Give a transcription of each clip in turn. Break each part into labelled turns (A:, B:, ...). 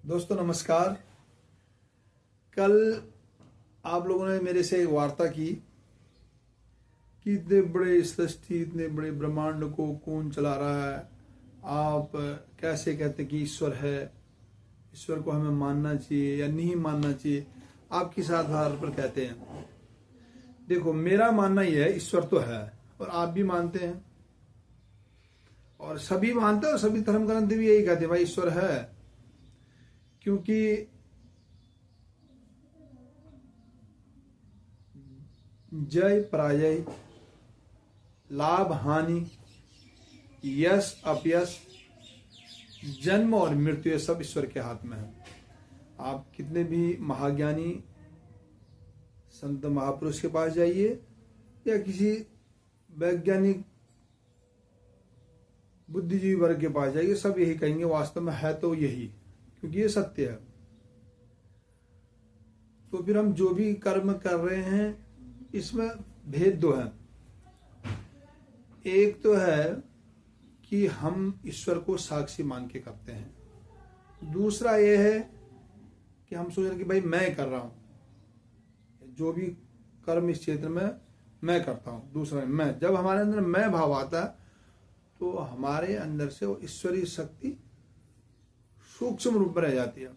A: दोस्तों नमस्कार। कल आप लोगों ने मेरे से एक वार्ता की कि इतने बड़े सृष्टि, इतने बड़े ब्रह्मांड को कौन चला रहा है, आप कैसे कहते कि ईश्वर है, ईश्वर को हमें मानना चाहिए या नहीं मानना चाहिए, आप किस आधार पर कहते हैं। देखो, मेरा मानना यह है ईश्वर तो है और आप भी मानते हैं और सभी मानते हैं और सभी धर्म ग्रंथ भी यही कहते हैं भाई ईश्वर है। क्योंकि जय पराजय, लाभ हानि, यश अपयश, जन्म और मृत्यु ये सब ईश्वर के हाथ में है। आप कितने भी महाज्ञानी संत महापुरुष के पास जाइए या किसी वैज्ञानिक बुद्धिजीवी वर्ग के पास जाइए, सब यही कहेंगे वास्तव में है तो यही, क्योंकि ये सत्य है। तो फिर हम जो भी कर्म कर रहे हैं इसमें भेद दो है। एक तो है कि हम ईश्वर को साक्षी मान के करते हैं, दूसरा ये है कि हम सोच रहे कि भाई मैं कर रहा हूं, जो भी कर्म इस क्षेत्र में मैं करता हूं। दूसरा मैं, जब हमारे अंदर मैं भाव आता है तो हमारे अंदर से वो ईश्वरीय शक्ति सूक्ष्म रूप में रह जाती है।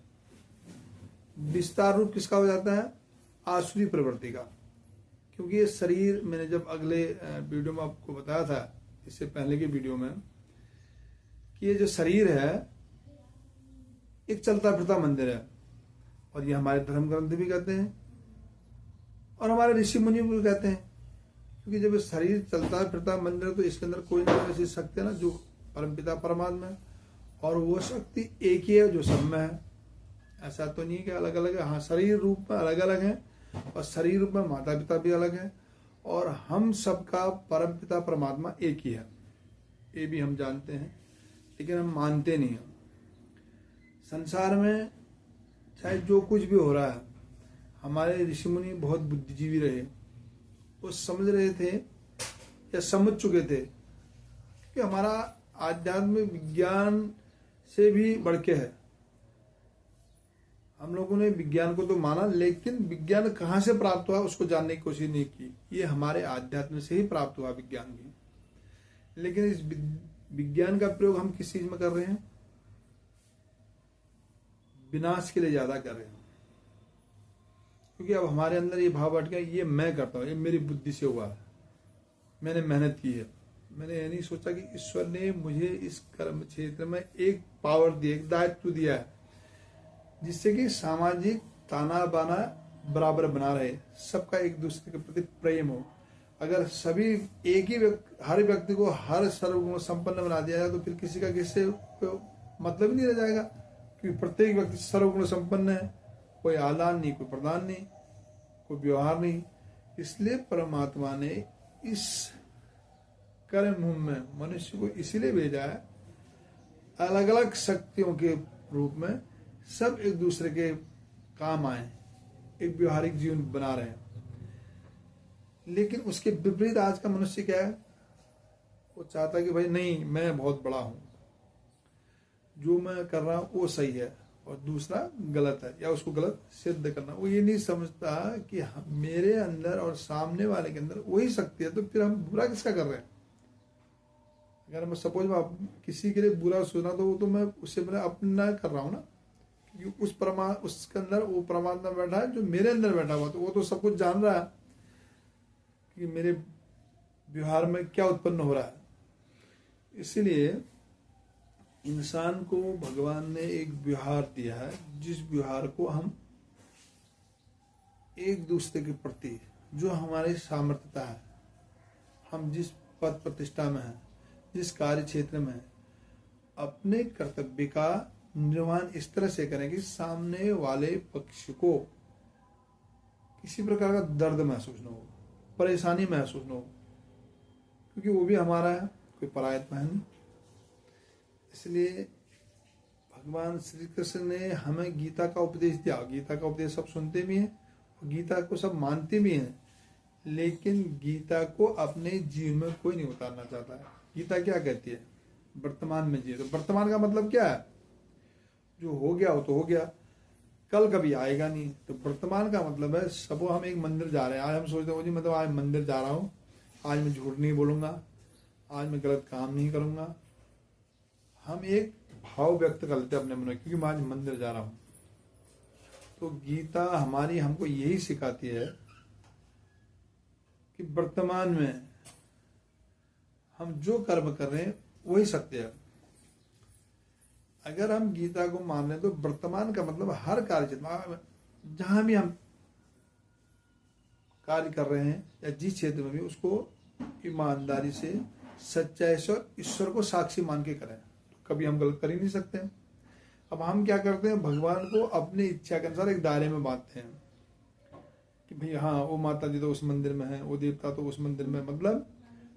A: विस्तार रूप किसका हो जाता है? आसुरी प्रवृत्ति का। क्योंकि ये शरीर, मैंने जब अगले वीडियो में आपको बताया था, इससे पहले के वीडियो में, कि ये जो शरीर है एक चलता फिरता मंदिर है, और ये हमारे धर्म ग्रंथ भी कहते हैं और हमारे ऋषि मुनि भी कहते हैं। क्योंकि जब शरीर चलता फिरता मंदिर है तो इसके अंदर कोई ना कोई ऐसी शक्ति है ना जो परमपिता परमात्मा है, और वो शक्ति एक ही है जो सब में है। ऐसा तो नहीं कि अलग अलग है। हाँ, शरीर रूप में अलग अलग है और शरीर रूप में माता पिता भी अलग है, और हम सबका परमपिता परमात्मा एक ही है, ये भी हम जानते हैं, लेकिन हम मानते नहीं हैं। संसार में चाहे जो कुछ भी हो रहा है, हमारे ऋषि मुनि बहुत बुद्धिजीवी रहे, वो समझ रहे थे या समझ चुके थे कि हमारा आध्यात्मिक विज्ञान से भी बढ़ के है। हम लोगों ने विज्ञान को तो माना, लेकिन विज्ञान कहाँ से प्राप्त हुआ उसको जानने की कोशिश नहीं की। ये हमारे आध्यात्म से ही प्राप्त हुआ विज्ञान भी। लेकिन इस विज्ञान का प्रयोग हम किस चीज में कर रहे हैं? विनाश के लिए ज्यादा कर रहे हैं। क्योंकि अब हमारे अंदर ये भाव बैठ गया, ये मैं करता हूँ, ये मेरी बुद्धि से हुआ है, मैंने मेहनत की है। मैंने ये नहीं सोचा कि ईश्वर ने मुझे इस कर्म क्षेत्र में एक पावर दी, एक दायित्व दिया है, जिससे कि सामाजिक ताना बाना बराबर बना रहे, सबका एक दूसरे के प्रति प्रेम हो। अगर सभी एक ही हर व्यक्ति को हर सर्वगुण संपन्न बना दिया जाए तो फिर किसी का किससे मतलब ही नहीं रह जाएगा। क्योंकि प्रत्येक व्यक्ति सर्वगुण संपन्न है, कोई आदान नहीं, कोई प्रदान नहीं, कोई व्यवहार नहीं। इसलिए परमात्मा ने इस कर्म में मनुष्य को इसीलिए भेजा है, अलग अलग शक्तियों के रूप में सब एक दूसरे के काम आए, एक व्यवहारिक जीवन बना रहे हैं। लेकिन उसके विपरीत आज का मनुष्य क्या है? वो चाहता है कि भाई नहीं, मैं बहुत बड़ा हूं, जो मैं कर रहा हूं वो सही है और दूसरा गलत है, या उसको गलत सिद्ध करना। वो ये नहीं समझता कि मेरे अंदर और सामने वाले के अंदर वही शक्ति है, तो फिर हम बुरा किसका कर रहे हैं? अगर मैं सपोज आप किसी के लिए बुरा सोचना, तो वो तो मैं उससे मैंने अपना कर रहा हूं ना, क्योंकि उसके अंदर वो परमात्मा बैठा है जो मेरे अंदर बैठा हुआ, तो वो तो सब कुछ जान रहा है कि मेरे व्यवहार में क्या उत्पन्न हो रहा है। इसीलिए इंसान को भगवान ने एक व्यवहार दिया है, जिस व्यवहार को हम एक दूसरे के प्रति, जो हमारी सामर्थ्यता है, हम जिस पद प्रतिष्ठा में है, जिस कार्य क्षेत्र में है, अपने कर्तव्य का निर्वहन इस तरह से करें कि सामने वाले पक्ष को किसी प्रकार का दर्द महसूस न हो, परेशानी महसूस न हो, क्योंकि वो भी हमारा है, कोई परायत्मा है नहीं। इसलिए भगवान श्री कृष्ण ने हमें गीता का उपदेश दिया। गीता का उपदेश सब सुनते भी हैं और गीता को सब मानते भी हैं, लेकिन गीता को अपने जीवन में कोई नहीं उतारना चाहता है। गीता क्या कहती है? वर्तमान में जिए। तो वर्तमान का मतलब क्या है? जो हो गया वो तो हो गया, कल कभी आएगा नहीं। तो वर्तमान का मतलब है सब हम एक मंदिर जा रहे हैं। आज हम सोचते हैं जी मतलब आज मंदिर जा रहा हूँ, आज मैं झूठ नहीं बोलूंगा, आज मैं गलत काम नहीं करूंगा। हम एक भाव व्यक्त कर लेते हैं अपने मन में, क्योंकि मैं आज मंदिर जा रहा हूँ। तो गीता हमारी हमको यही सिखाती है कि वर्तमान में हम जो कर्म कर रहे हैं वही सत्य है। अगर हम गीता को मान लें तो वर्तमान का मतलब हर कार्य जहां भी हम कार्य कर रहे हैं या जिस क्षेत्र में भी, उसको ईमानदारी से सच्चाई से और ईश्वर को साक्षी मान के करें, तो कभी हम गलत कर ही नहीं सकते। अब हम क्या करते हैं, भगवान को अपनी इच्छा के अनुसार एक दायरे में बांधते हैं कि भाई हाँ वो माता जी तो उस मंदिर में है, वो देवता तो उस मंदिर में, मतलब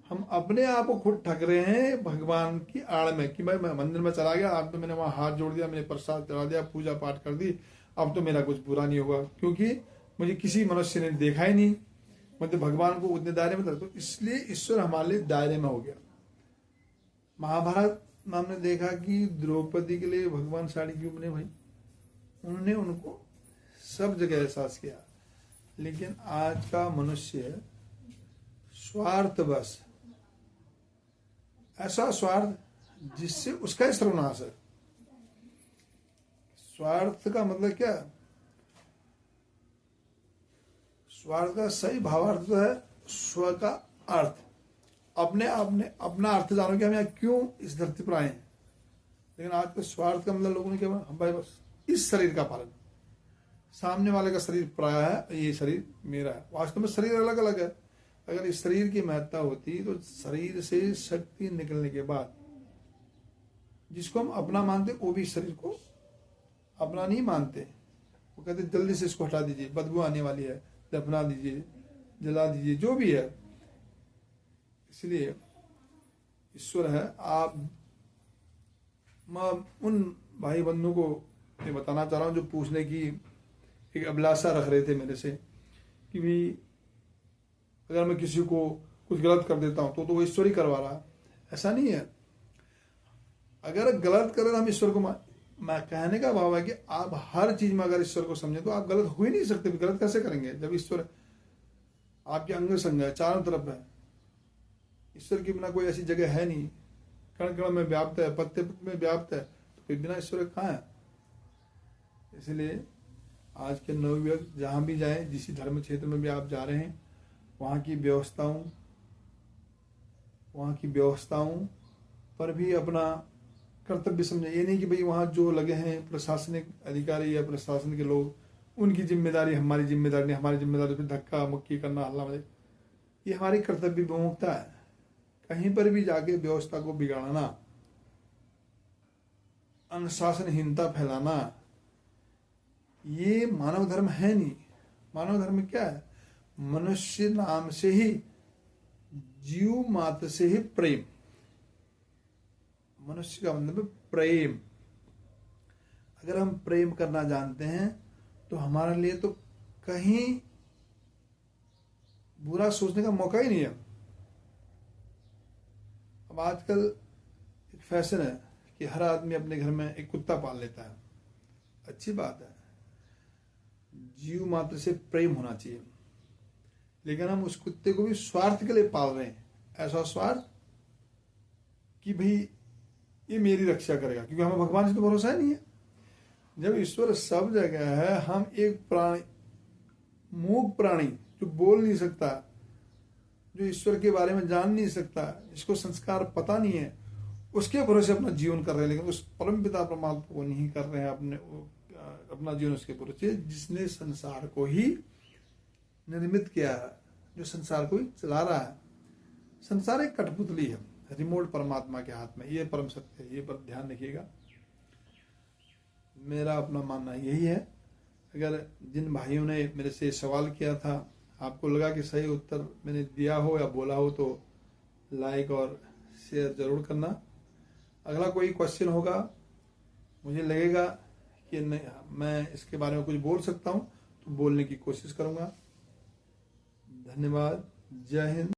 A: हम अपने आप को खुद ठग रहे हैं भगवान की आड़ में कि भाई मैं मंदिर में चला गया, अब तो मैंने वहां हाथ जोड़ दिया, मैंने प्रसाद चढ़ा दिया, पूजा पाठ कर दी, अब तो मेरा कुछ बुरा नहीं होगा, क्योंकि मुझे किसी मनुष्य ने देखा ही नहीं, मतलब भगवान को उतने दायरे में था। तो इसलिए ईश्वर हमारे लिए दायरे में हो गया। महाभारत में हमने देखा कि द्रौपदी के लिए भगवान साड़ी क्यों बने भाई, उन्होंने उनको सब जगह एहसास किया। लेकिन आज का मनुष्य स्वार्थवश, ऐसा स्वार्थ जिससे उसका ही सर्वनाश है। स्वार्थ का मतलब क्या, स्वार्थ का सही भावार्थ तो है स्व का अर्थ, अपने आप ने अपना अर्थ जानो कि हम यहाँ क्यों इस धरती पर आए हैं। लेकिन आज के स्वार्थ का मतलब लोगों ने क्या बोला, हम भाई बस इस शरीर का पालन, सामने वाले का शरीर पराया है, ये शरीर मेरा है। वास्तव में शरीर अलग अलग है। अगर इस शरीर की महत्ता होती तो शरीर से शक्ति निकलने के बाद जिसको हम अपना मानते वो भी शरीर को अपना नहीं मानते, वो कहते जल्दी से इसको हटा दीजिए, बदबू आने वाली है, दफना दीजिए, जला दीजिए, जो भी है। इसलिए ईश्वर है। आप, मैं उन भाई बंधु को ये बताना चाह रहा हूँ जो पूछने की एक अभिलाषा रख रहे थे मेरे से कि भी अगर मैं किसी को कुछ गलत कर देता हूं तो वो ईश्वर ही करवा रहा है। ऐसा नहीं है। अगर गलत करें हम ईश्वर को मैं कहने का भाव है कि आप हर चीज में अगर ईश्वर को समझे तो आप गलत हो ही नहीं सकते। गलत कैसे करेंगे जब ईश्वर आपके अंग संग है, चारों तरफ है। ईश्वर के बिना कोई ऐसी जगह है नहीं, कण कण में व्याप्त है, पत्ते पत्ते में व्याप्त है, तो फिर बिना ईश्वर कहाँ है। इसलिए आज के नवयुवक जहां भी जाए, जिस धर्म क्षेत्र में भी आप जा रहे हैं, वहाँ की व्यवस्थाओं पर भी अपना कर्तव्य समझे। ये नहीं कि भाई वहाँ जो लगे हैं प्रशासनिक अधिकारी या प्रशासन के लोग, उनकी जिम्मेदारी हमारी जिम्मेदारी नहीं, हमारी जिम्मेदारी पे धक्का मुक्की करना, हल्ला मजे, ये हमारी कर्तव्य विमुखता है। कहीं पर भी जाके व्यवस्था को बिगाड़ना, अनुशासनहीनता फैलाना, ये मानव धर्म है नहीं। मानव धर्म क्या है, मनुष्य नाम से ही, जीव मात्र से ही प्रेम। मनुष्य का मतलब प्रेम। अगर हम प्रेम करना जानते हैं तो हमारे लिए तो कहीं बुरा सोचने का मौका ही नहीं है। अब आजकल एक फैशन है कि हर आदमी अपने घर में एक कुत्ता पाल लेता है। अच्छी बात है, जीव मात्र से प्रेम होना चाहिए। लेकिन हम उस कुत्ते को भी स्वार्थ के लिए पाल रहे हैं। ऐसा स्वार्थ कि भाई ये मेरी रक्षा करेगा, क्योंकि हमें भगवान से तो भरोसा ही नहीं है। जब ईश्वर सब जगह है, हम एक प्राणी, मूक प्राणी जो बोल नहीं सकता, जो ईश्वर के बारे में जान नहीं सकता, जिसको संस्कार पता नहीं है, उसके भरोसे अपना जीवन कर रहे हैं। लेकिन उस परम पिता परमात्मा को नहीं कर रहे हैं अपना जीवन उसके भरोसे, जिसने संसार को ही निर्मित किया है, जो संसार को ही चला रहा है। संसार एक कठपुतली है, रिमोट परमात्मा के हाथ में। ये परम सत्य है, ये पर ध्यान रखिएगा। मेरा अपना मानना यही है। अगर जिन भाइयों ने मेरे से सवाल किया था, आपको लगा कि सही उत्तर मैंने दिया हो या बोला हो, तो लाइक और शेयर जरूर करना। अगला कोई क्वेश्चन होगा, मुझे लगेगा कि नहीं मैं इसके बारे में कुछ बोल सकता हूँ, तो बोलने की कोशिश करूंगा। धन्यवाद। जय हिंद।